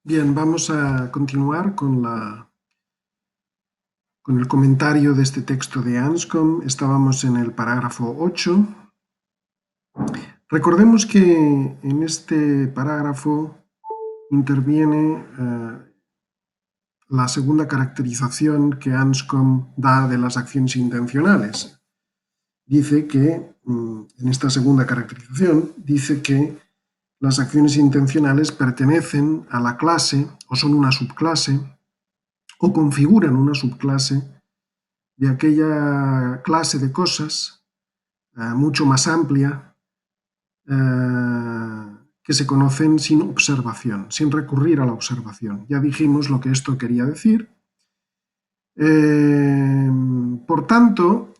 Bien, vamos a continuar con el comentario de este texto de Anscombe. Estábamos en el parágrafo 8. Recordemos que en este parágrafo interviene la segunda caracterización que Anscombe da de las acciones intencionales. Dice que, en esta segunda caracterización, dice que las acciones intencionales pertenecen a la clase o son una subclase o configuran una subclase de aquella clase de cosas mucho más amplia que se conocen sin observación, sin recurrir a la observación. Ya dijimos lo que esto quería decir. Por tanto,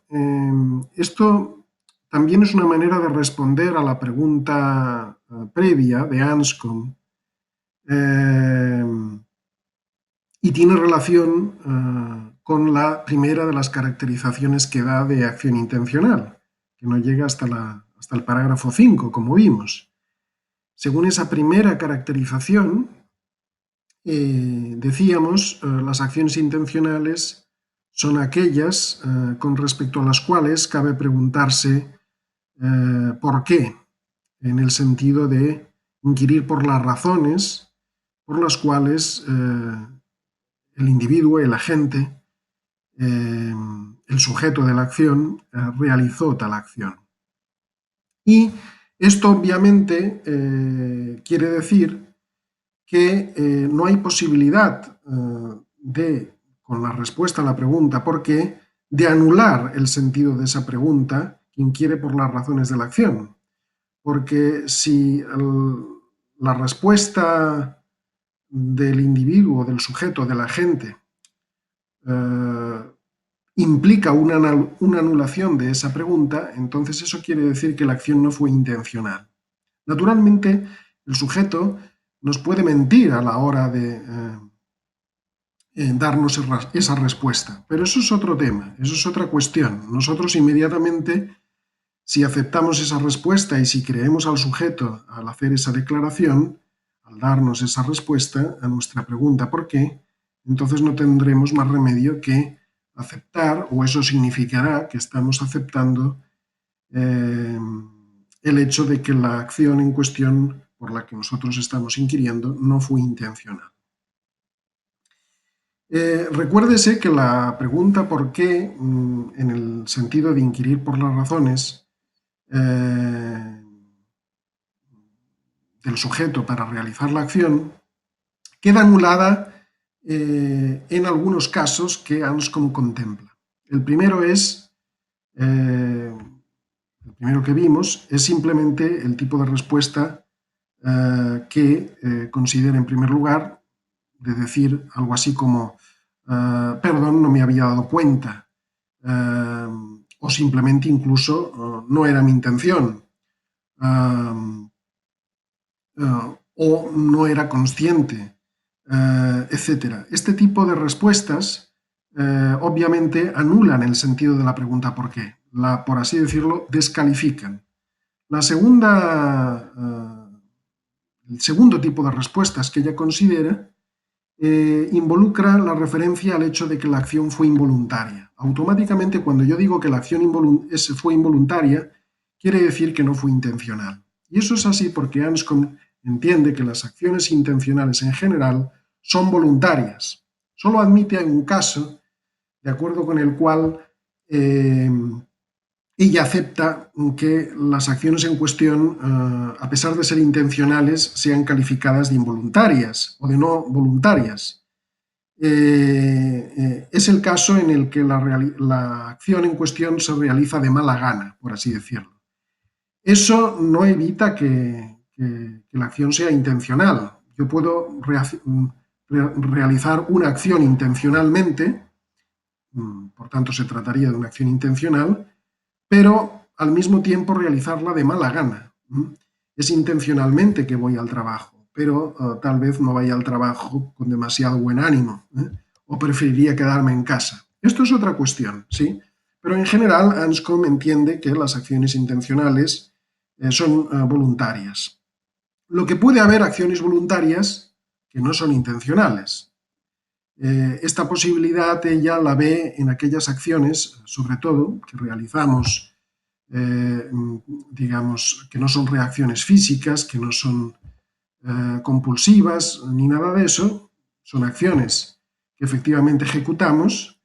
esto también es una manera de responder a la pregunta previa de Anscombe y tiene relación con la primera de las caracterizaciones que da de acción intencional, que no llega hasta el parágrafo 5, como vimos. Según esa primera caracterización, decíamos, las acciones intencionales son aquellas con respecto a las cuales cabe preguntarse por qué, en el sentido de inquirir por las razones por las cuales el individuo, el agente, el sujeto de la acción, realizó tal acción. Y esto obviamente quiere decir que no hay posibilidad con la respuesta a la pregunta ¿por qué?, de anular el sentido de esa pregunta que inquiere por las razones de la acción. Porque si la respuesta del individuo, del sujeto, del agente, implica una anulación de esa pregunta, entonces eso quiere decir que la acción no fue intencional. Naturalmente, el sujeto nos puede mentir a la hora de darnos esa respuesta, pero eso es otro tema, eso es otra cuestión. Nosotros inmediatamente, si aceptamos esa respuesta y si creemos al sujeto al hacer esa declaración, al darnos esa respuesta a nuestra pregunta ¿por qué?, entonces no tendremos más remedio que aceptar, o eso significará que estamos aceptando el hecho de que la acción en cuestión por la que nosotros estamos inquiriendo no fue intencional. Recuérdese que la pregunta ¿por qué?, en el sentido de inquirir por las razones del sujeto para realizar la acción, queda anulada en algunos casos que Anscombe contempla. El primero que vimos es simplemente el tipo de respuesta que considera en primer lugar de decir algo así como perdón, no me había dado cuenta, o simplemente incluso no era mi intención, o no era consciente, etc. Este tipo de respuestas obviamente anulan el sentido de la pregunta ¿por qué?, por así decirlo, descalifican. El segundo tipo de respuestas que ella considera involucra la referencia al hecho de que la acción fue involuntaria. Automáticamente, cuando yo digo que la acción fue involuntaria, quiere decir que no fue intencional. Y eso es así porque Anscombe entiende que las acciones intencionales en general son voluntarias. Solo admite un caso, de acuerdo con el cual ella acepta que las acciones en cuestión, a pesar de ser intencionales, sean calificadas de involuntarias o de no voluntarias. Es el caso en el que la acción en cuestión se realiza de mala gana, por así decirlo. Eso no evita que la acción sea intencional. Yo puedo realizar una acción intencionalmente, por tanto se trataría de una acción intencional, pero al mismo tiempo realizarla de mala gana. Es intencionalmente que voy al trabajo, pero tal vez no vaya al trabajo con demasiado buen ánimo, o preferiría quedarme en casa. Esto es otra cuestión, ¿sí? Pero en general Anscombe entiende que las acciones intencionales son voluntarias. Lo que puede haber acciones voluntarias que no son intencionales. Esta posibilidad ella la ve en aquellas acciones, sobre todo, que realizamos, digamos, que no son reacciones físicas, que no son compulsivas ni nada de eso, son acciones que efectivamente ejecutamos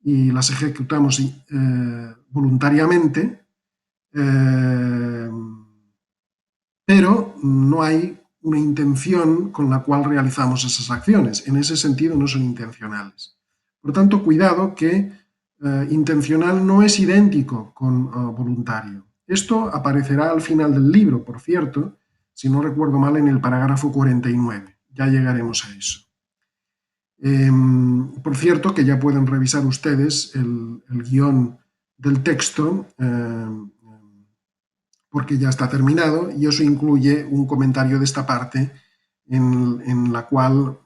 y las ejecutamos voluntariamente, pero no hay una intención con la cual realizamos esas acciones. En ese sentido no son intencionales. Por tanto, cuidado que intencional no es idéntico con voluntario. Esto aparecerá al final del libro, por cierto, si no recuerdo mal, en el parágrafo 49. Ya llegaremos a eso. Por cierto, que ya pueden revisar ustedes el guión del texto, porque ya está terminado, y eso incluye un comentario de esta parte en la cual,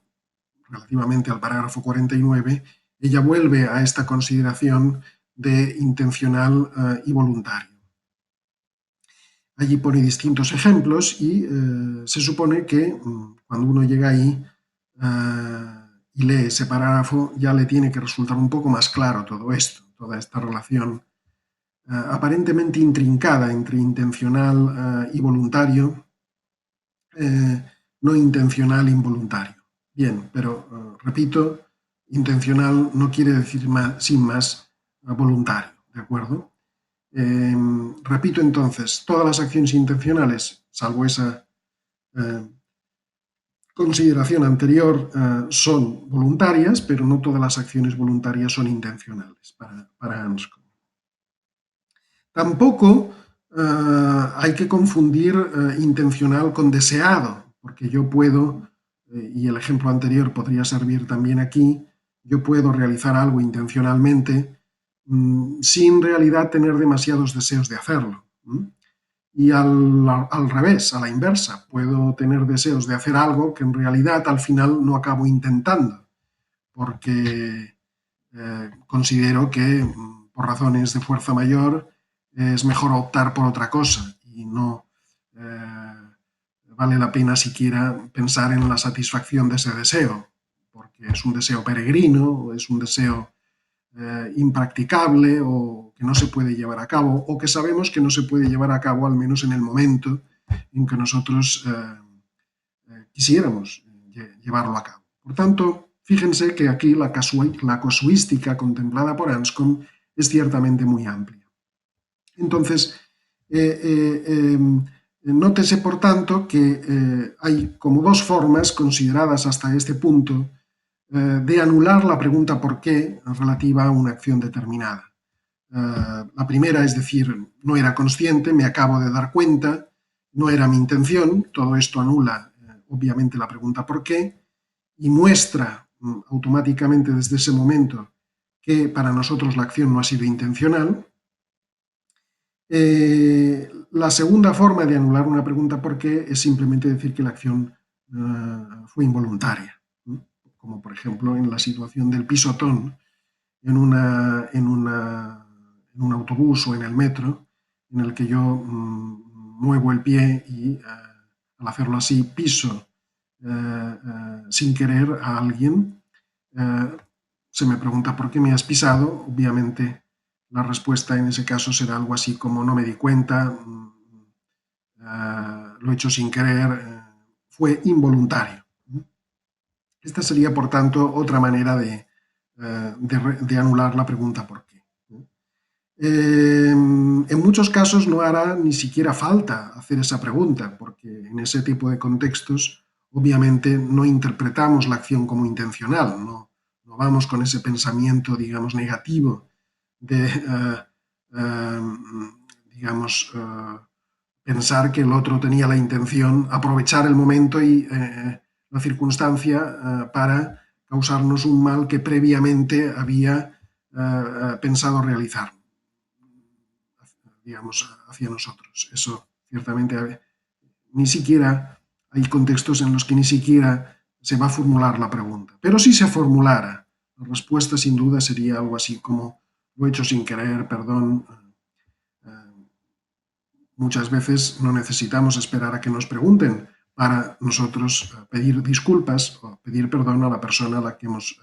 relativamente al parágrafo 49, ella vuelve a esta consideración de intencional y voluntario. Allí pone distintos ejemplos y se supone que cuando uno llega ahí y lee ese parágrafo ya le tiene que resultar un poco más claro todo esto, toda esta relación aparentemente intrincada entre intencional y voluntario, no intencional e involuntario. Bien, pero repito, intencional no quiere decir sin más voluntario, ¿de acuerdo? Repito entonces, todas las acciones intencionales, salvo esa consideración anterior, son voluntarias, pero no todas las acciones voluntarias son intencionales para Anscombe. Tampoco hay que confundir intencional con deseado, porque yo puedo, y el ejemplo anterior podría servir también aquí, yo puedo realizar algo intencionalmente sin realidad tener demasiados deseos de hacerlo. Y al revés, a la inversa, puedo tener deseos de hacer algo que en realidad al final no acabo intentando, porque considero que por razones de fuerza mayor es mejor optar por otra cosa y no vale la pena siquiera pensar en la satisfacción de ese deseo, porque es un deseo peregrino, o es un deseo impracticable o que no se puede llevar a cabo, o que sabemos que no se puede llevar a cabo al menos en el momento en que nosotros quisiéramos llevarlo a cabo. Por tanto, fíjense que aquí la casuística contemplada por Anscombe es ciertamente muy amplia. Entonces, nótese, por tanto, que hay como dos formas consideradas hasta este punto de anular la pregunta ¿por qué? Relativa a una acción determinada. La primera es decir, no era consciente, me acabo de dar cuenta, no era mi intención, todo esto anula obviamente la pregunta ¿por qué? Y muestra automáticamente desde ese momento que para nosotros la acción no ha sido intencional. La segunda forma de anular una pregunta ¿por qué? Es simplemente decir que la acción fue involuntaria, como por ejemplo en la situación del pisotón en un autobús o en el metro, en el que yo muevo el pie y al hacerlo así piso sin querer a alguien. Se me pregunta ¿por qué me has pisado? Obviamente la respuesta en ese caso será algo así como no me di cuenta, lo he hecho sin querer, fue involuntario. Esta sería, por tanto, otra manera de anular la pregunta ¿por qué? En muchos casos no hará ni siquiera falta hacer esa pregunta, porque en ese tipo de contextos obviamente no interpretamos la acción como intencional, no vamos con ese pensamiento, digamos, negativo de, digamos, pensar que el otro tenía la intención, aprovechar el momento y la circunstancia para causarnos un mal que previamente había pensado realizar, digamos, hacia nosotros. Eso ciertamente ni siquiera hay contextos en los que ni siquiera se va a formular la pregunta. Pero si se formulara, la respuesta sin duda sería algo así como lo he hecho sin querer, perdón. Muchas veces no necesitamos esperar a que nos pregunten para nosotros pedir disculpas o pedir perdón a la persona a la que hemos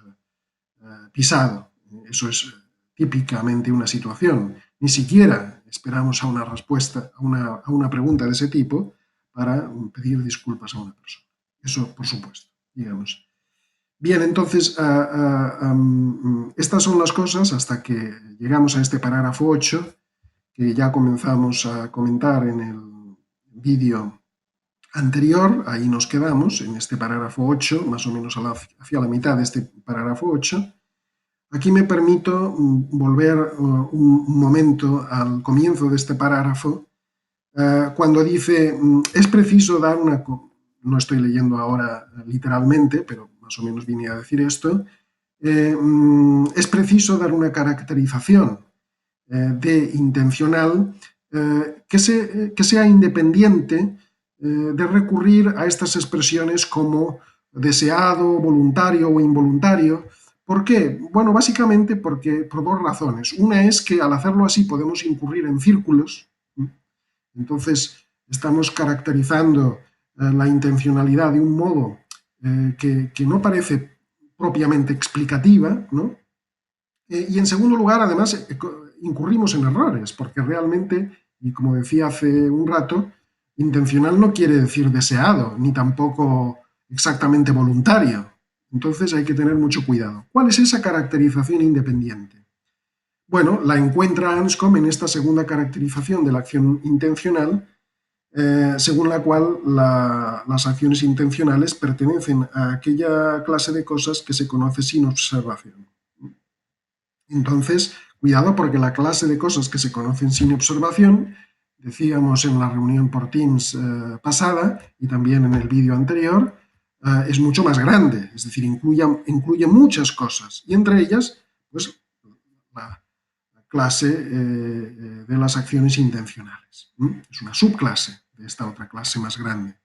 pisado. Eso es típicamente una situación. Ni siquiera esperamos a una respuesta, a una pregunta de ese tipo para pedir disculpas a una persona. Eso, por supuesto, digamos. Bien, entonces, estas son las cosas hasta que llegamos a este parágrafo 8, que ya comenzamos a comentar en el vídeo anterior. Ahí nos quedamos, en este parágrafo 8, más o menos hacia la mitad de este parágrafo 8. Aquí me permito volver un momento al comienzo de este parágrafo, cuando dice, es preciso dar una... No estoy leyendo ahora literalmente, pero más o menos vine a decir esto. Es preciso dar una caracterización de intencional que sea independiente de recurrir a estas expresiones como deseado, voluntario o involuntario. ¿Por qué? Bueno, básicamente porque por dos razones. Una es que al hacerlo así podemos incurrir en círculos. Entonces, estamos caracterizando la intencionalidad de un modo que no parece propiamente explicativa, ¿no? Y en segundo lugar, además, incurrimos en errores, porque realmente, y como decía hace un rato, intencional no quiere decir deseado, ni tampoco exactamente voluntario. Entonces hay que tener mucho cuidado. ¿Cuál es esa caracterización independiente? Bueno, la encuentra Anscombe en esta segunda caracterización de la acción intencional, según la cual las acciones intencionales pertenecen a aquella clase de cosas que se conoce sin observación. Entonces, cuidado, porque la clase de cosas que se conocen sin observación, decíamos en la reunión por Teams pasada y también en el vídeo anterior, es mucho más grande, es decir, incluye muchas cosas, y entre ellas, pues, la clase de las acciones intencionales. Es una subclase de esta otra clase más grande.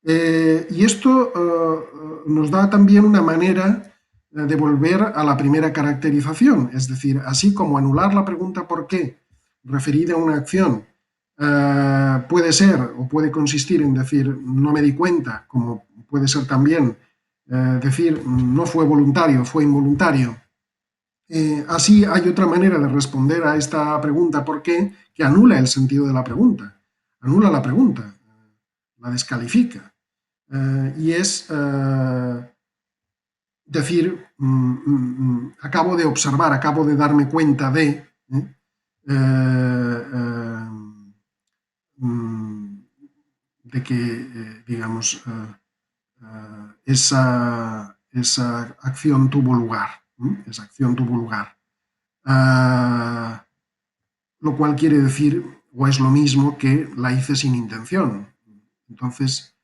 Y esto nos da también una manera de volver a la primera caracterización, es decir, así como anular la pregunta ¿por qué? Referida a una acción puede ser o puede consistir en decir no me di cuenta, como puede ser también decir no fue voluntario, fue involuntario. Así hay otra manera de responder a esta pregunta ¿por qué? Que anula el sentido de la pregunta, anula la pregunta, la descalifica. Y es decir, acabo de observar, acabo de darme cuenta de que, digamos, esa acción tuvo lugar. Esa acción tuvo lugar. Lo cual quiere decir, o es lo mismo que la hice sin intención. Entonces,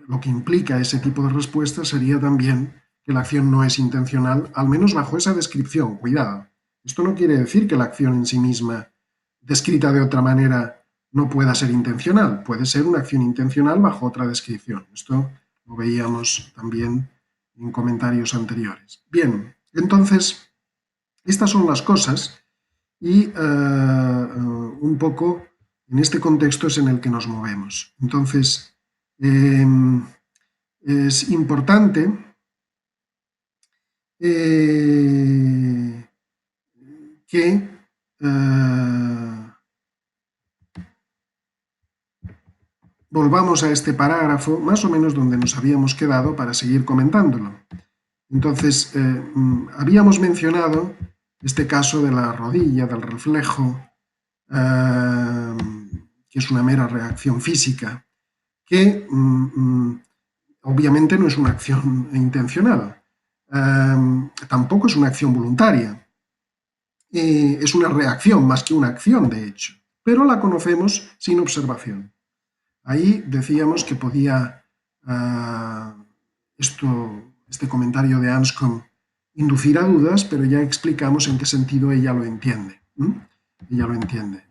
lo que implica ese tipo de respuesta sería también que la acción no es intencional, al menos bajo esa descripción. Cuidado. Esto no quiere decir que la acción en sí misma, descrita de otra manera, no pueda ser intencional. Puede ser una acción intencional bajo otra descripción. Esto lo veíamos también en comentarios anteriores. Bien, entonces, estas son las cosas y un poco en este contexto es en el que nos movemos. Entonces, es importante que volvamos a este parágrafo más o menos donde nos habíamos quedado para seguir comentándolo. Entonces, habíamos mencionado este caso de la rodilla, del reflejo, que es una mera reacción física, que obviamente no es una acción intencional, tampoco es una acción voluntaria, es una reacción más que una acción, de hecho, pero la conocemos sin observación. Ahí decíamos que podía este comentario de Anscombe inducir a dudas, pero ya explicamos en qué sentido ella lo entiende. Ella lo entiende.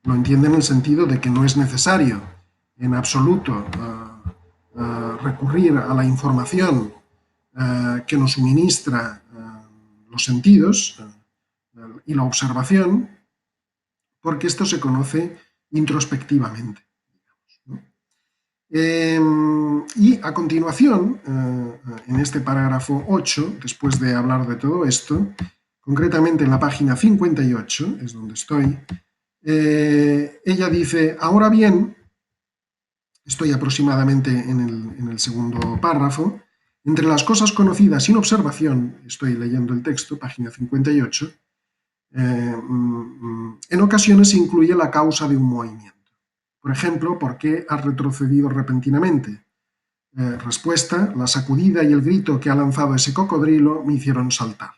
Lo entiende en el sentido de que no es necesario en absoluto recurrir a la información que nos suministra los sentidos y la observación, porque esto se conoce introspectivamente. Y a continuación, en este parágrafo 8, después de hablar de todo esto, concretamente en la página 58, es donde estoy, ella dice, ahora bien, estoy aproximadamente en el segundo párrafo, entre las cosas conocidas sin observación, estoy leyendo el texto, página 58, en ocasiones se incluye la causa de un movimiento. Por ejemplo, ¿por qué has retrocedido repentinamente? Respuesta, la sacudida y el grito que ha lanzado ese cocodrilo me hicieron saltar.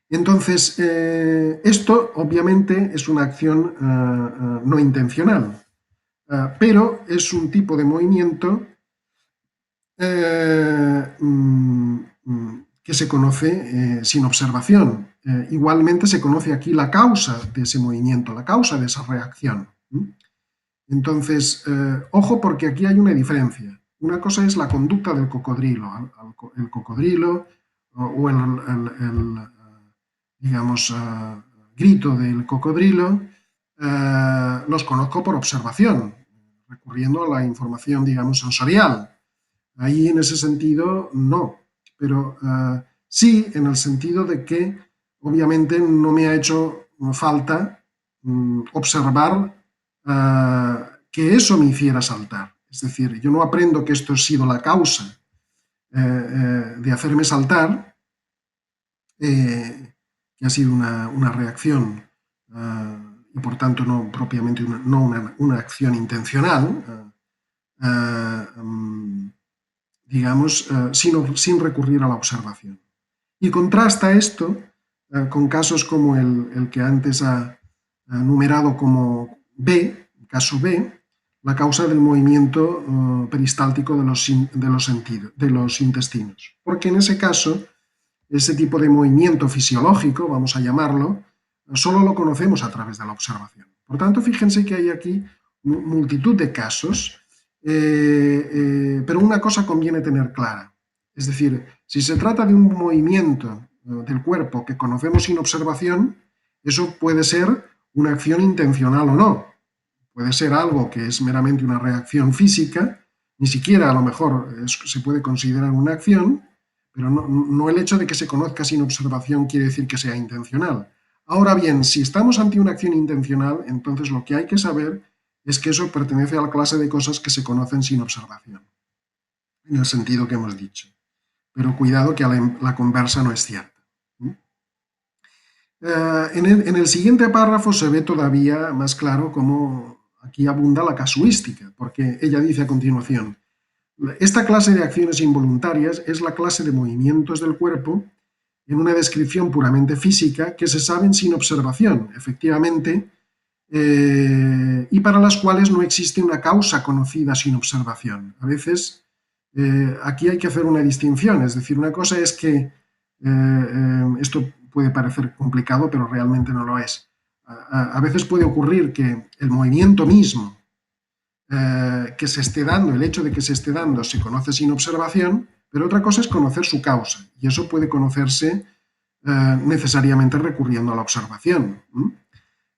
Entonces, esto obviamente es una acción no intencional, pero es un tipo de movimiento que se conoce sin observación. Igualmente se conoce aquí la causa de ese movimiento, la causa de esa reacción. Entonces, ojo porque aquí hay una diferencia. Una cosa es la conducta del cocodrilo. El cocodrilo o el digamos, grito del cocodrilo los conozco por observación, recurriendo a la información, digamos, sensorial. Ahí, en ese sentido, no. Pero sí en el sentido de que, obviamente, no me ha hecho falta observar que eso me hiciera saltar. Es decir, yo no aprendo que esto ha sido la causa de hacerme saltar, que ha sido una reacción y por tanto no propiamente una acción intencional, digamos, sin recurrir a la observación. Y contrasta esto con casos como el que antes ha numerado como B, caso B, la causa del movimiento peristáltico de los intestinos. Porque en ese caso, ese tipo de movimiento fisiológico, vamos a llamarlo, solo lo conocemos a través de la observación. Por tanto, fíjense que hay aquí multitud de casos, pero una cosa conviene tener clara. Es decir, si se trata de un movimiento del cuerpo que conocemos sin observación, eso puede ser una acción intencional o no. Puede ser algo que es meramente una reacción física, ni siquiera a lo mejor se puede considerar una acción, pero no el hecho de que se conozca sin observación quiere decir que sea intencional. Ahora bien, si estamos ante una acción intencional, entonces lo que hay que saber es que eso pertenece a la clase de cosas que se conocen sin observación, en el sentido que hemos dicho. Pero cuidado que la conversa no es cierta. En el siguiente párrafo se ve todavía más claro cómo aquí abunda la casuística, porque ella dice a continuación, esta clase de acciones involuntarias es la clase de movimientos del cuerpo en una descripción puramente física que se saben sin observación, efectivamente, y para las cuales no existe una causa conocida sin observación. A veces aquí hay que hacer una distinción, es decir, una cosa es que esto puede parecer complicado, pero realmente no lo es. A veces puede ocurrir que el movimiento mismo que se esté dando, el hecho de que se esté dando, se conoce sin observación, pero otra cosa es conocer su causa, y eso puede conocerse necesariamente recurriendo a la observación.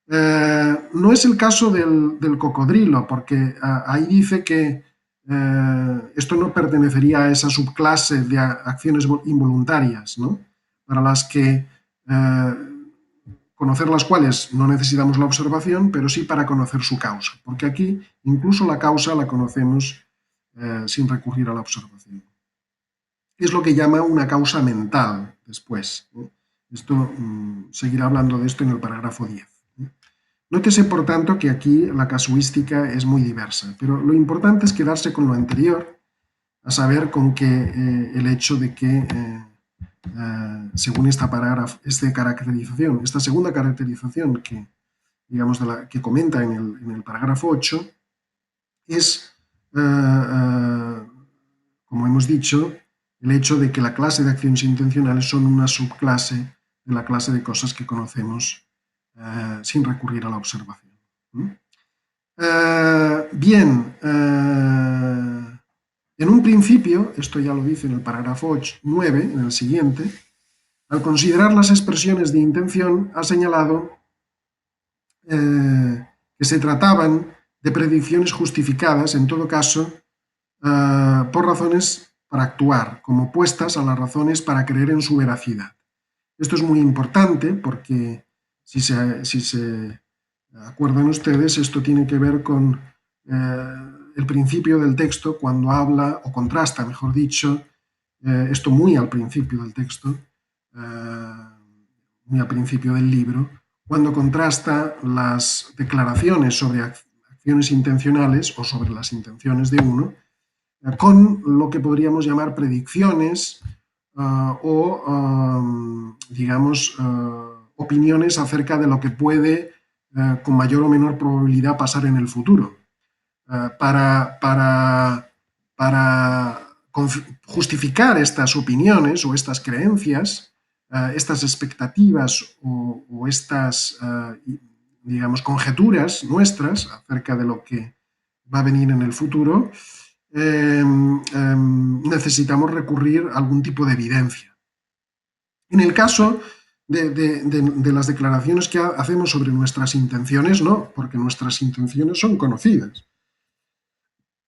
No es el caso del cocodrilo, porque ahí dice que esto no pertenecería a esa subclase de acciones involuntarias, ¿no? Para las que conocer las cuales no necesitamos la observación, pero sí para conocer su causa, porque aquí incluso la causa la conocemos sin recurrir a la observación. Es lo que llama una causa mental después. Esto seguirá hablando de esto en el parágrafo 10. Nótese, por tanto, que aquí la casuística es muy diversa, pero lo importante es quedarse con lo anterior, a saber con que el hecho de que según esta caracterización, esta segunda caracterización que, digamos, que comenta en el parágrafo 8, es, como hemos dicho, el hecho de que la clase de acciones intencionales son una subclase de la clase de cosas que conocemos sin recurrir a la observación. Bien, en un principio, esto ya lo dice en el parágrafo 9, en el siguiente, al considerar las expresiones de intención, ha señalado que se trataban de predicciones justificadas, en todo caso, por razones para actuar, como opuestas a las razones para creer en su veracidad. Esto es muy importante porque, si se acuerdan ustedes, esto tiene que ver con el principio del texto cuando habla, o contrasta, mejor dicho, esto muy al principio del texto, muy al principio del libro, cuando contrasta las declaraciones sobre acciones intencionales o sobre las intenciones de uno con lo que podríamos llamar predicciones o, digamos, opiniones acerca de lo que puede, con mayor o menor probabilidad, pasar en el futuro. Para justificar estas opiniones o estas creencias, estas expectativas o estas, digamos, conjeturas nuestras acerca de lo que va a venir en el futuro, necesitamos recurrir a algún tipo de evidencia. En el caso de las declaraciones que hacemos sobre nuestras intenciones, no, porque nuestras intenciones son conocidas.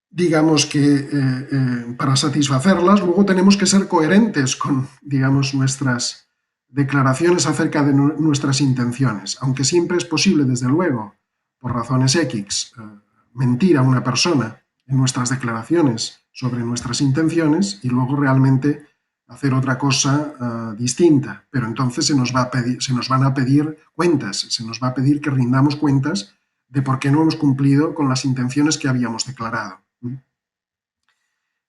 Digamos que para satisfacerlas luego tenemos que ser coherentes con, digamos, nuestras declaraciones acerca de nuestras intenciones, aunque siempre es posible, desde luego, por razones X, mentir a una persona en nuestras declaraciones sobre nuestras intenciones y luego realmente hacer otra cosa distinta. Pero entonces se nos van a pedir cuentas, se nos va a pedir que rindamos cuentas de por qué no hemos cumplido con las intenciones que habíamos declarado.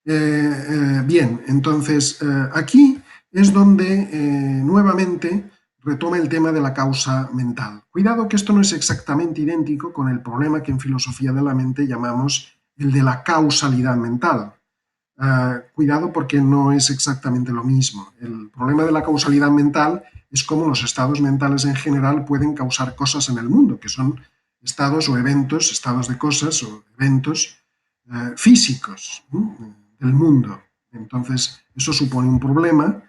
Bien, entonces aquí es donde nuevamente retoma el tema de la causa mental. Cuidado que esto no es exactamente idéntico con el problema que en filosofía de la mente llamamos el de la causalidad mental. Cuidado porque no es exactamente lo mismo. El problema de la causalidad mental es cómo los estados mentales en general pueden causar cosas en el mundo, que son estados o eventos, estados de cosas o eventos físicos del mundo. Entonces, eso supone un problema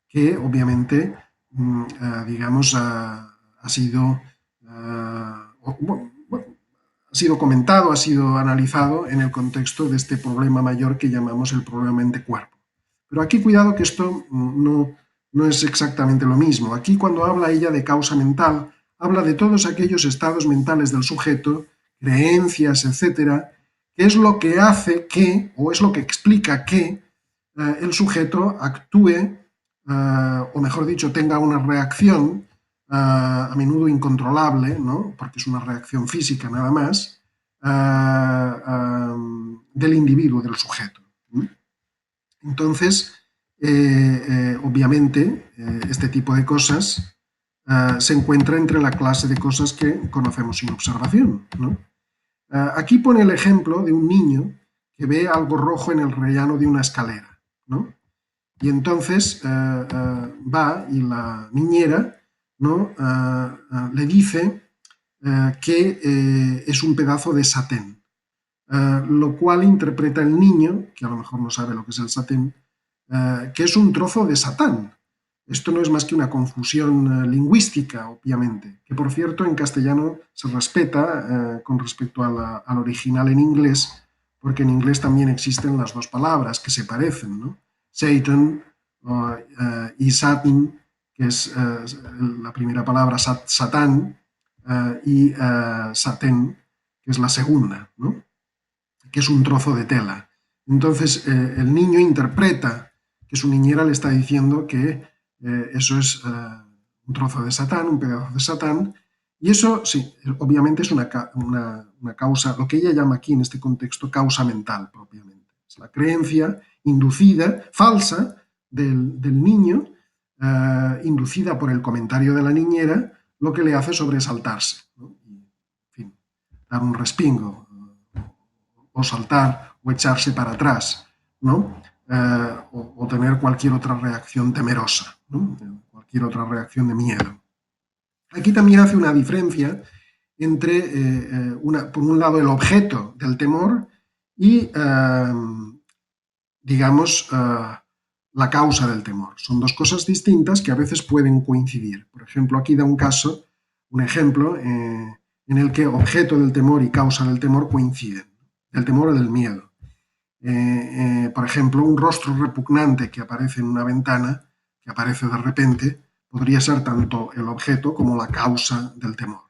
que obviamente, digamos, ha sido comentado, ha sido analizado en el contexto de este problema mayor que llamamos el problema mente-cuerpo. Pero aquí cuidado que esto no es exactamente lo mismo. Aquí, cuando habla ella de causa mental, habla de todos aquellos estados mentales del sujeto, creencias, etcétera, que es lo que hace que, o es lo que explica que el sujeto actúe, o mejor dicho, tenga una reacción a menudo incontrolable, ¿no? Porque es una reacción física nada más, del individuo, del sujeto. Entonces, obviamente, este tipo de cosas se encuentra entre la clase de cosas que conocemos sin observación, ¿no? Aquí pone el ejemplo de un niño que ve algo rojo en el rellano de una escalera, ¿no? Y entonces va y la niñera, ¿no? Le dice que es un pedazo de satén, lo cual interpreta el niño, que a lo mejor no sabe lo que es el satén, que es un trozo de Satán. Esto no es más que una confusión lingüística, obviamente, que por cierto en castellano se respeta con respecto al original en inglés, porque en inglés también existen las dos palabras que se parecen, ¿no? Satan y Satan, que es la primera palabra, Satán, y Satén, que es la segunda, ¿no? Que es un trozo de tela. Entonces el niño interpreta que su niñera le está diciendo que eso es un trozo de Satán, un pedazo de Satán, y eso sí, obviamente es una causa, lo que ella llama aquí en este contexto causa mental propiamente. Es la creencia inducida, falsa, del niño, inducida por el comentario de la niñera, lo que le hace sobresaltarse, ¿no? Y, en fin, dar un respingo, o saltar, o echarse para atrás, ¿no? O tener cualquier otra reacción temerosa, ¿no? Cualquier otra reacción de miedo. Aquí también hace una diferencia entre, por un lado, el objeto del temor y, digamos, la causa del temor. Son dos cosas distintas que a veces pueden coincidir. Por ejemplo, aquí da un ejemplo en el que objeto del temor y causa del temor coinciden, del temor o del miedo. Por ejemplo, un rostro repugnante que aparece en una ventana, que aparece de repente, podría ser tanto el objeto como la causa del temor.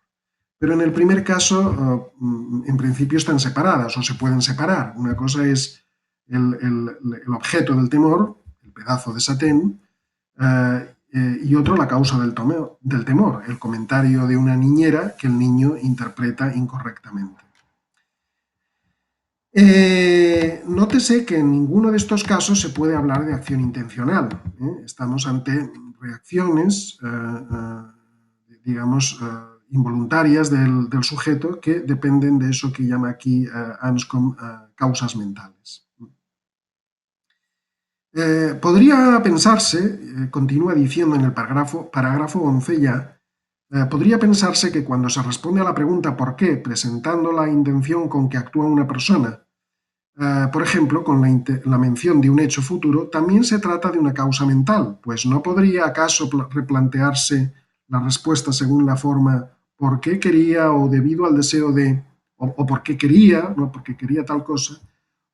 Pero en el primer caso, en principio están separadas o se pueden separar. Una cosa es el objeto del temor, el pedazo de satén, y otro la causa del temor, el comentario de una niñera que el niño interpreta incorrectamente. Nótese que en ninguno de estos casos se puede hablar de acción intencional. Estamos ante reacciones, digamos, involuntarias del sujeto que dependen de eso que llama aquí Anscombe causas mentales. Podría pensarse, continúa diciendo en el parágrafo 11 ya, podría pensarse que cuando se responde a la pregunta ¿por qué?, presentando la intención con que actúa una persona, por ejemplo, con la mención de un hecho futuro, también se trata de una causa mental, pues ¿no podría acaso replantearse la respuesta según la forma ¿por qué quería o debido al deseo de, o por qué quería, no porque quería tal cosa,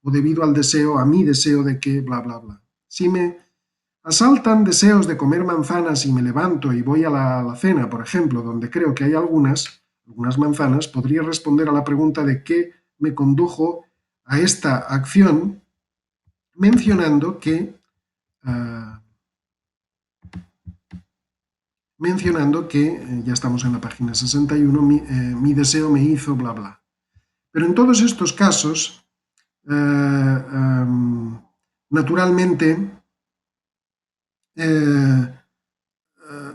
o debido al deseo, a mi deseo de que, bla, bla, bla? Si me asaltan deseos de comer manzanas y me levanto y voy a la cena, por ejemplo, donde creo que hay algunas manzanas, podría responder a la pregunta de qué me condujo a esta acción mencionando que ya estamos en la página 61, mi deseo me hizo bla bla. Pero en todos estos casos, naturalmente,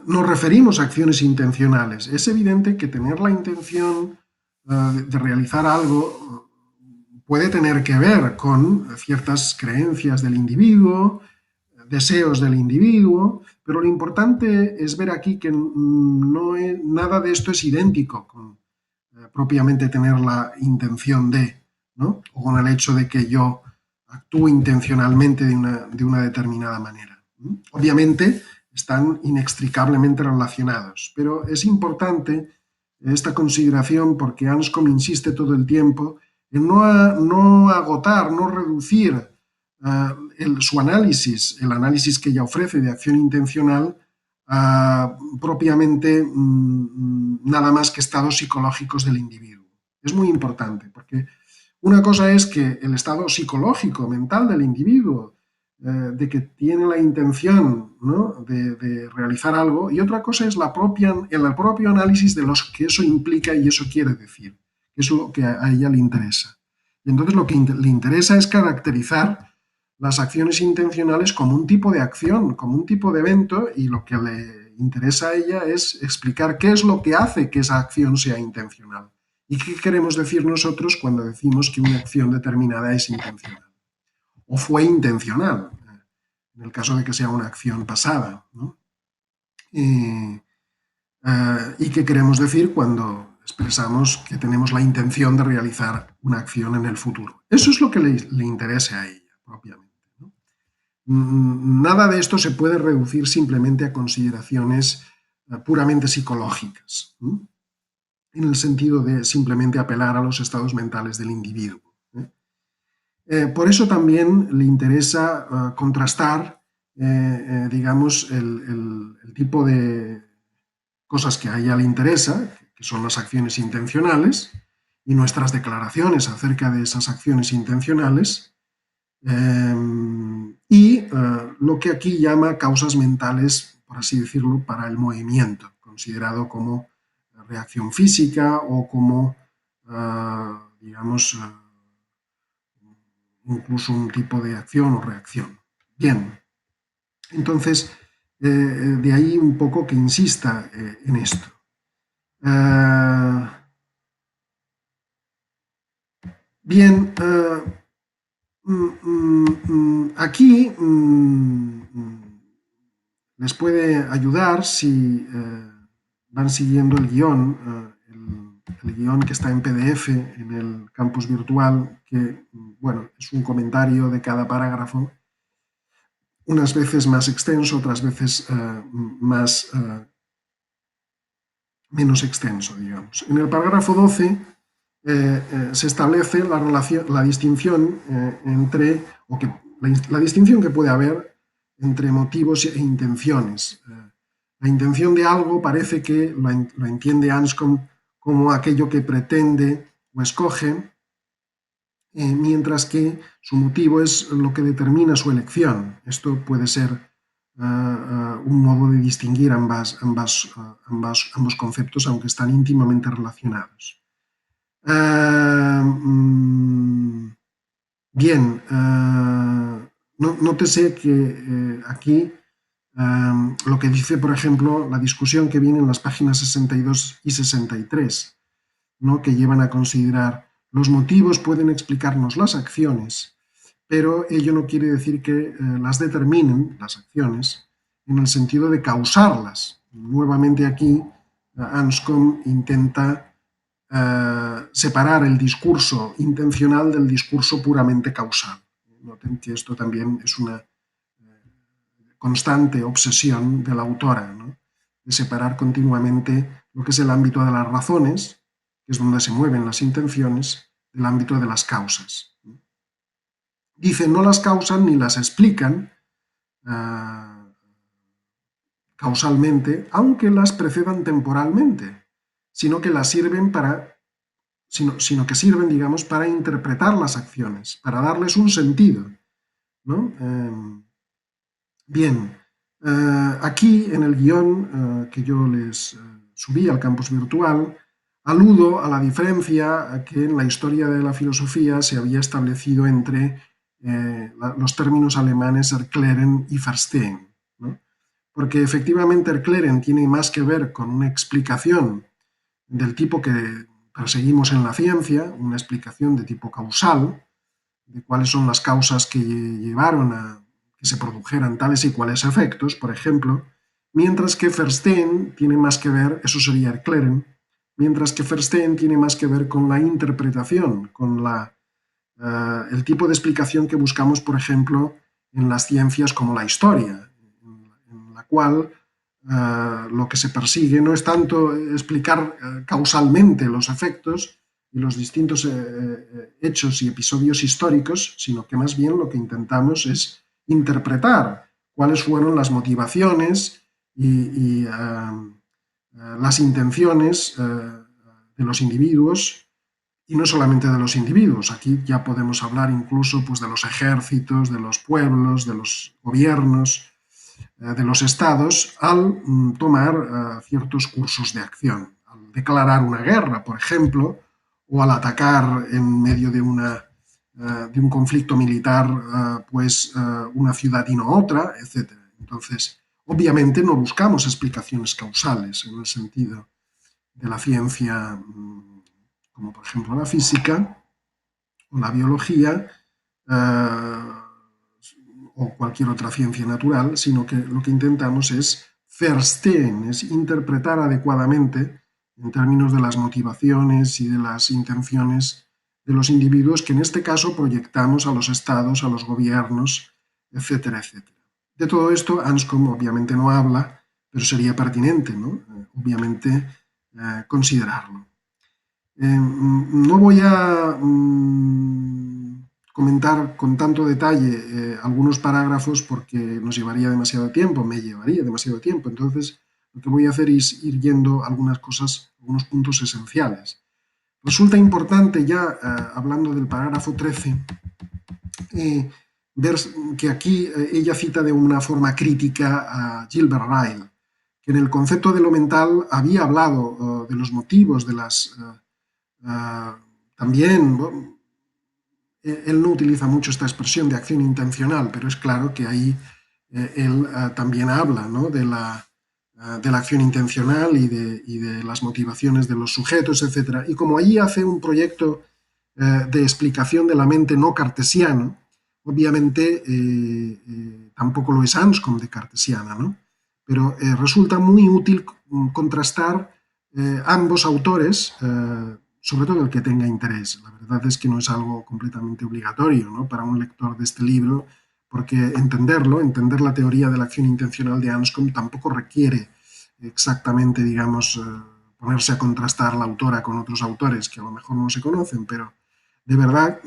nos referimos a acciones intencionales. Es evidente que tener la intención de realizar algo puede tener que ver con ciertas creencias del individuo, deseos del individuo, pero lo importante es ver aquí que nada de esto es idéntico con propiamente tener la intención de, ¿no? O con el hecho de que yo actúe intencionalmente de una determinada manera. Obviamente están inextricablemente relacionados, pero es importante esta consideración porque Anscombe insiste todo el tiempo en no agotar, no reducir su análisis, el análisis que ella ofrece de acción intencional, propiamente nada más que estados psicológicos del individuo. Es muy importante, porque una cosa es que el estado psicológico, mental del individuo, de que tiene la intención, ¿no?, de realizar algo, y otra cosa es el propio análisis de lo que eso implica y eso quiere decir, que es lo que a ella le interesa. Y entonces lo que le interesa es caracterizar las acciones intencionales como un tipo de acción, como un tipo de evento, y lo que le interesa a ella es explicar qué es lo que hace que esa acción sea intencional. ¿Y qué queremos decir nosotros cuando decimos que una acción determinada es intencional? O fue intencional, en el caso de que sea una acción pasada, ¿no? ¿Y qué queremos decir cuando expresamos que tenemos la intención de realizar una acción en el futuro? Eso es lo que le interesa a ella, propiamente. Nada de esto se puede reducir simplemente a consideraciones puramente psicológicas, en el sentido de simplemente apelar a los estados mentales del individuo. Por eso también le interesa contrastar, digamos, el tipo de cosas que a ella le interesa, que son las acciones intencionales, y nuestras declaraciones acerca de esas acciones intencionales, y lo que aquí llama causas mentales, por así decirlo, para el movimiento, considerado como reacción física o como, digamos, incluso un tipo de acción o reacción. Bien, entonces, de ahí un poco que insista en esto. Bien, aquí les puede ayudar si van siguiendo el guión, el guión que está en PDF en el campus virtual, que, bueno, es un comentario de cada parágrafo, unas veces más extenso, otras veces menos extenso, digamos. En el parágrafo 12 se establece la distinción entre, la distinción que puede haber entre motivos e intenciones. La intención de algo parece que lo entiende Anscombe como aquello que pretende o escoge, mientras que su motivo es lo que determina su elección. Esto puede ser un modo de distinguir ambos conceptos, aunque están íntimamente relacionados. Bien, nótese que aquí lo que dice, por ejemplo, la discusión que viene en las páginas 62 y 63, ¿no? Que llevan a considerar los motivos pueden explicarnos las acciones, pero ello no quiere decir que las determinen, las acciones, en el sentido de causarlas. Nuevamente aquí, Anscombe intenta separar el discurso intencional del discurso puramente causal. Noten que esto también es una constante obsesión de la autora, ¿no? De separar continuamente lo que es el ámbito de las razones, que es donde se mueven las intenciones, del ámbito de las causas. Dice, no las causan ni las explican causalmente, aunque las precedan temporalmente, sino que las sirven sino que sirven, digamos, para interpretar las acciones, para darles un sentido, ¿no? Bien, aquí en el guión que yo les subí al campus virtual, aludo a la diferencia que en la historia de la filosofía se había establecido entre los términos alemanes Erklären y Verstehen, ¿no? Porque efectivamente Erklären tiene más que ver con una explicación del tipo que perseguimos en la ciencia, una explicación de tipo causal, de cuáles son las causas que llevaron a que se produjeran tales y cuales efectos, por ejemplo, mientras que Verstehen tiene más que ver, eso sería Erklären, mientras que Verstehen tiene más que ver con la interpretación, con el tipo de explicación que buscamos, por ejemplo, en las ciencias como la historia, en la cual lo que se persigue no es tanto explicar causalmente los efectos y los distintos hechos y episodios históricos, sino que más bien lo que intentamos es interpretar cuáles fueron las motivaciones y las intenciones de los individuos, y no solamente de los individuos. Aquí ya podemos hablar incluso pues, de los ejércitos, de los pueblos, de los gobiernos, de los estados, al tomar ciertos cursos de acción. Al declarar una guerra, por ejemplo, o al atacar en medio de un conflicto militar pues una ciudad y no otra, etc. Entonces, obviamente no buscamos explicaciones causales en el sentido de la ciencia, como por ejemplo la física o la biología, o cualquier otra ciencia natural, sino que lo que intentamos es verstehen, es interpretar adecuadamente en términos de las motivaciones y de las intenciones de los individuos que en este caso proyectamos a los estados, a los gobiernos, etcétera, etcétera. De todo esto Anscombe obviamente no habla, pero sería pertinente, ¿no? Obviamente considerarlo. No voy a comentar con tanto detalle algunos parágrafos porque nos llevaría demasiado tiempo, me llevaría demasiado tiempo. Entonces, lo que voy a hacer es ir yendo algunas cosas, algunos puntos esenciales. Resulta importante ya, hablando del parágrafo 13, ver que aquí ella cita de una forma crítica a Gilbert Ryle, que en el concepto de lo mental había hablado de los motivos, de las... también... Bueno, él no utiliza mucho esta expresión de acción intencional, pero es claro que ahí él también habla, ¿no? de la acción intencional y de las motivaciones de los sujetos, etc. Y como allí hace un proyecto de explicación de la mente no cartesiana, obviamente tampoco lo es Anscombe de cartesiana, ¿no? Pero resulta muy útil contrastar ambos autores, sobre todo el que tenga interés. La verdad es que no es algo completamente obligatorio, ¿no? Para un lector de este libro, porque entender la teoría de la acción intencional de Anscombe tampoco requiere exactamente, digamos, ponerse a contrastar la autora con otros autores que a lo mejor no se conocen, pero de verdad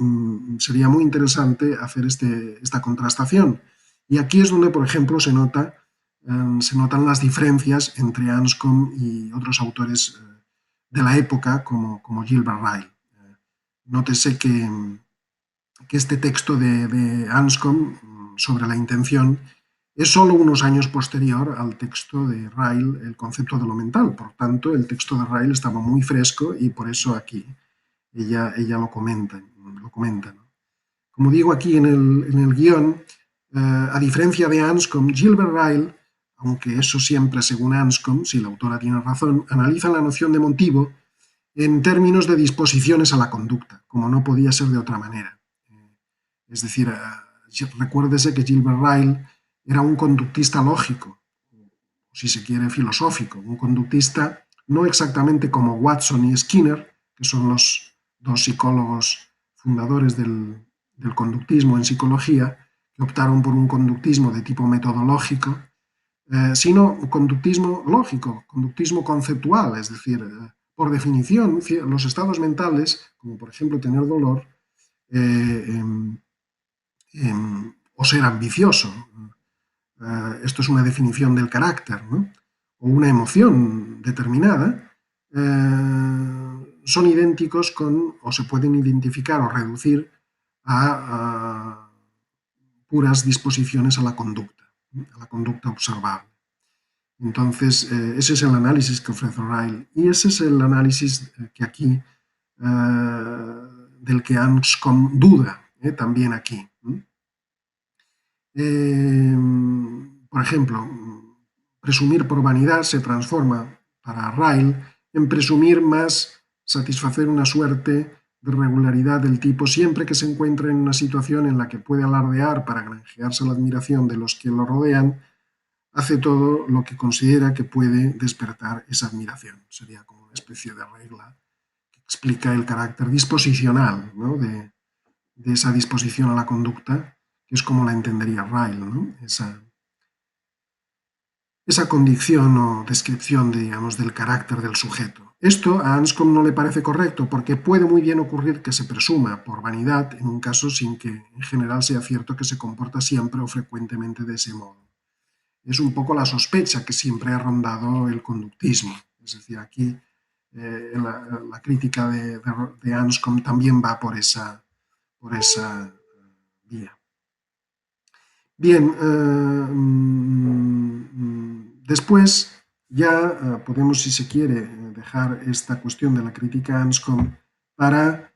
sería muy interesante hacer esta contrastación. Y aquí es donde, por ejemplo, se notan las diferencias entre Anscombe y otros autores de la época, como Gilbert Ryle. Nótese que este texto de Anscombe sobre la intención es solo unos años posterior al texto de Ryle, el concepto de lo mental. Por tanto, el texto de Ryle estaba muy fresco y por eso aquí ella lo comenta. ¿No? Como digo aquí en el guión, a diferencia de Anscombe, Gilbert Ryle, aunque eso siempre según Anscombe, si la autora tiene razón, analiza la noción de motivo en términos de disposiciones a la conducta, como no podía ser de otra manera. Es decir, recuérdese que Gilbert Ryle era un conductista lógico, o si se quiere filosófico, un conductista no exactamente como Watson y Skinner, que son los dos psicólogos fundadores del conductismo en psicología, que optaron por un conductismo de tipo metodológico, sino conductismo lógico, conductismo conceptual, es decir, por definición, los estados mentales, como por ejemplo tener dolor, o ser ambicioso. Esto es una definición del carácter, ¿no? O una emoción determinada, son idénticos o se pueden identificar o reducir a puras disposiciones a la conducta observable. Entonces, ese es el análisis que ofrece Ryle y ese es el análisis que aquí, del que Anscombe duda, también aquí. Por ejemplo, presumir por vanidad se transforma para Ryle en presumir más satisfacer una suerte de regularidad del tipo siempre que se encuentra en una situación en la que puede alardear para granjearse la admiración de los que lo rodean, hace todo lo que considera que puede despertar esa admiración. Sería como una especie de regla que explica el carácter disposicional, ¿no? de esa disposición a la conducta, que es como la entendería Ryle, ¿no? Esa condición o descripción, digamos, del carácter del sujeto. Esto a Anscombe no le parece correcto porque puede muy bien ocurrir que se presuma por vanidad en un caso sin que en general sea cierto que se comporta siempre o frecuentemente de ese modo. Es un poco la sospecha que siempre ha rondado el conductismo. Es decir, aquí la crítica de Anscombe también va por esa vía. Bien, después ya podemos, si se quiere, dejar esta cuestión de la crítica a Anscombe para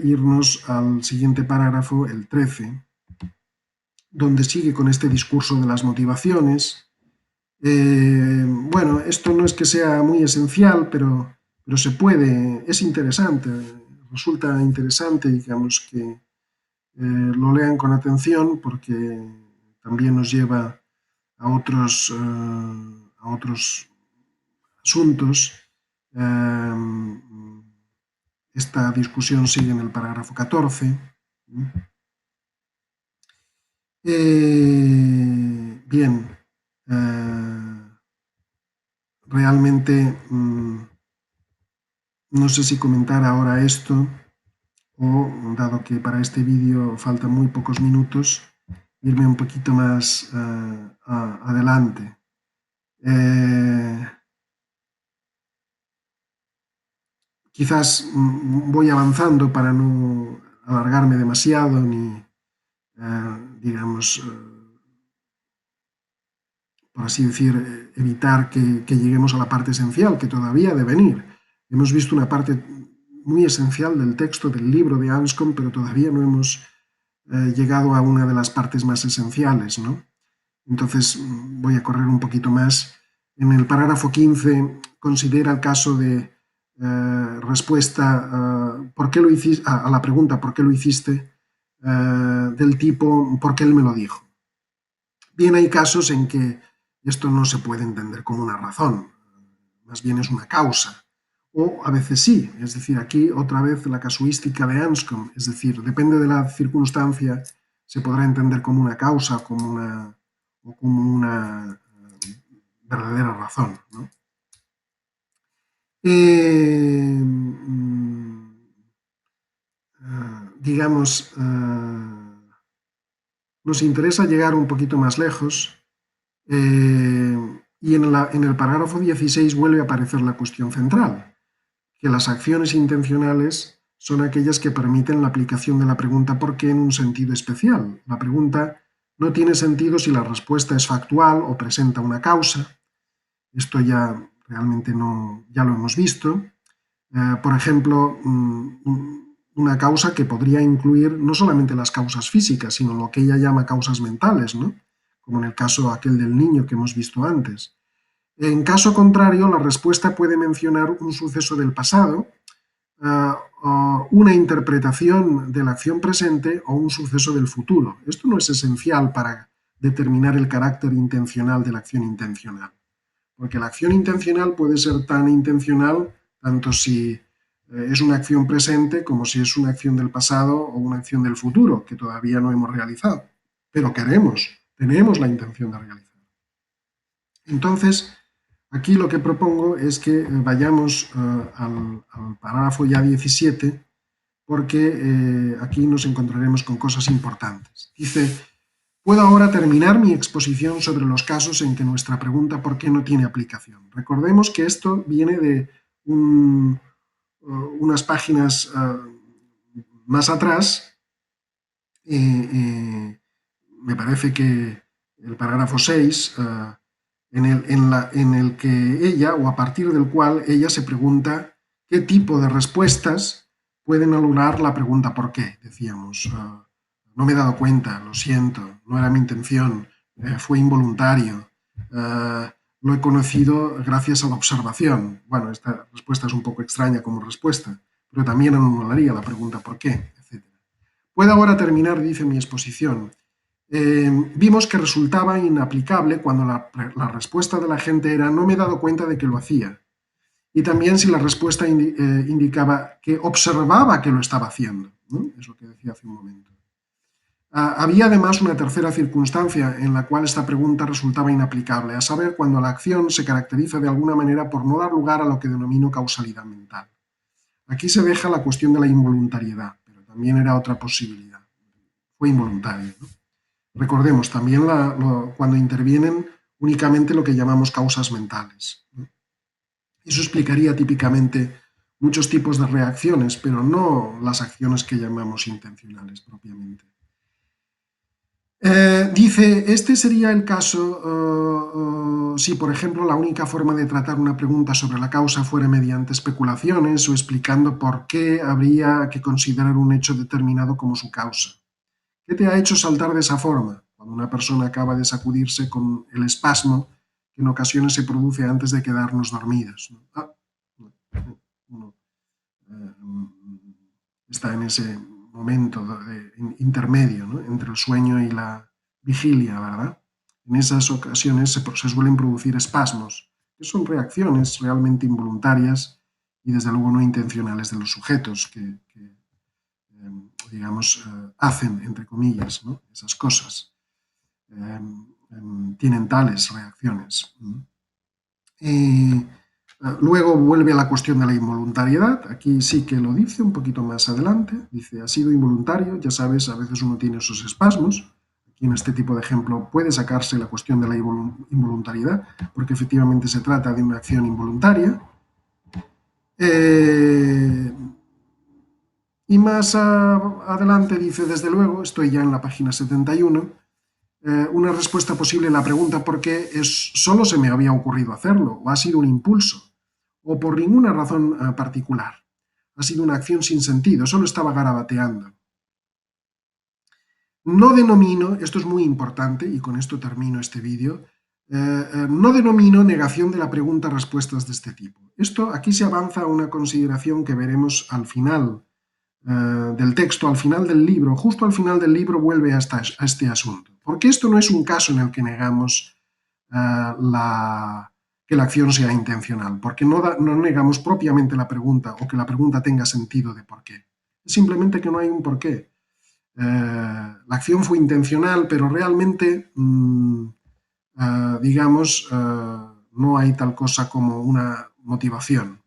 irnos al siguiente parágrafo, el 13, donde sigue con este discurso de las motivaciones. Bueno, esto no es que sea muy esencial, pero se puede, es interesante, resulta interesante, digamos, que lo lean con atención porque también nos lleva a otros asuntos. Esta discusión sigue en el parágrafo 14. Bien, realmente no sé si comentar ahora esto o, dado que para este vídeo faltan muy pocos minutos, irme un poquito más adelante. Quizás voy avanzando para no alargarme demasiado ni, digamos, por así decir, evitar que lleguemos a la parte esencial, que todavía debe venir. Hemos visto una parte muy esencial del texto del libro de Anscombe, pero todavía no hemos llegado a una de las partes más esenciales, ¿no? Entonces voy a correr un poquito más. En el parágrafo 15 considera el caso de respuesta ¿por qué lo hiciste? A la pregunta ¿por qué lo hiciste? Del tipo ¿por qué él me lo dijo? Bien, hay casos en que esto no se puede entender como una razón, más bien es una causa. O a veces sí, es decir, aquí otra vez la casuística de Anscombe, es decir, depende de la circunstancia, se podrá entender como una causa o como una verdadera razón, ¿no? digamos, nos interesa llegar un poquito más lejos y en el parágrafo 16 vuelve a aparecer la cuestión central, que las acciones intencionales son aquellas que permiten la aplicación de la pregunta ¿por qué? En un sentido especial. La pregunta no tiene sentido si la respuesta es factual o presenta una causa. Esto ya realmente ya lo hemos visto. Por ejemplo, una causa que podría incluir no solamente las causas físicas, sino lo que ella llama causas mentales, ¿no? Como en el caso aquel del niño que hemos visto antes. En caso contrario, la respuesta puede mencionar un suceso del pasado, una interpretación de la acción presente o un suceso del futuro. Esto no es esencial para determinar el carácter intencional de la acción intencional, porque la acción intencional puede ser tan intencional tanto si es una acción presente como si es una acción del pasado o una acción del futuro que todavía no hemos realizado, pero tenemos la intención de realizar. Entonces, aquí lo que propongo es que vayamos al parágrafo ya 17, porque aquí nos encontraremos con cosas importantes. Dice, puedo ahora terminar mi exposición sobre los casos en que nuestra pregunta ¿por qué? No tiene aplicación. Recordemos que esto viene de unas páginas más atrás, me parece que el parágrafo 6, en el que ella, o a partir del cual ella se pregunta qué tipo de respuestas pueden anular la pregunta ¿por qué? Decíamos, no me he dado cuenta, lo siento, no era mi intención, fue involuntario, lo he conocido gracias a la observación. Bueno, esta respuesta es un poco extraña como respuesta, pero también anularía la pregunta ¿por qué? Etc. Puedo ahora terminar, dice, mi exposición. Vimos que resultaba inaplicable cuando la respuesta de la gente era no me he dado cuenta de que lo hacía. Y también si la respuesta indicaba que observaba que lo estaba haciendo, ¿no? Es lo que decía hace un momento. Había además una tercera circunstancia en la cual esta pregunta resultaba inaplicable, a saber, cuando la acción se caracteriza de alguna manera por no dar lugar a lo que denomino causalidad mental. Aquí se deja la cuestión de la involuntariedad, pero también era otra posibilidad. Fue involuntario, ¿no? Recordemos, también cuando intervienen únicamente lo que llamamos causas mentales. Eso explicaría típicamente muchos tipos de reacciones, pero no las acciones que llamamos intencionales propiamente. Dice, este sería el caso si, por ejemplo, la única forma de tratar una pregunta sobre la causa fuera mediante especulaciones o explicando por qué habría que considerar un hecho determinado como su causa. ¿Qué te ha hecho saltar de esa forma? Cuando una persona acaba de sacudirse con el espasmo que en ocasiones se produce antes de quedarnos dormidos, ¿no? Uno está en ese momento intermedio, ¿no? Entre el sueño y la vigilia, ¿verdad? En esas ocasiones se suelen producir espasmos, que son reacciones realmente involuntarias y desde luego no intencionales de los sujetos que digamos, hacen, entre comillas, ¿no? Esas cosas. Tienen tales reacciones. Luego vuelve a la cuestión de la involuntariedad. Aquí sí que lo dice un poquito más adelante. Dice, ha sido involuntario. Ya sabes, a veces uno tiene esos espasmos. Aquí en este tipo de ejemplo puede sacarse la cuestión de la involuntariedad, porque efectivamente se trata de una acción involuntaria. Y más adelante dice, desde luego, estoy ya en la página 71, una respuesta posible a la pregunta ¿por qué? Es solo se me había ocurrido hacerlo, o ha sido un impulso, o por ninguna razón particular. Ha sido una acción sin sentido, solo estaba garabateando. No denomino, esto es muy importante, y con esto termino este vídeo, no denomino negación de la pregunta respuestas de este tipo. Aquí se avanza a una consideración que veremos al final del texto, al final del libro, justo al final del libro vuelve a este asunto. Porque esto no es un caso en el que negamos que la acción sea intencional, porque no negamos propiamente la pregunta o que la pregunta tenga sentido de por qué. Es simplemente que no hay un por qué. La acción fue intencional, pero realmente, digamos, no hay tal cosa como una motivación.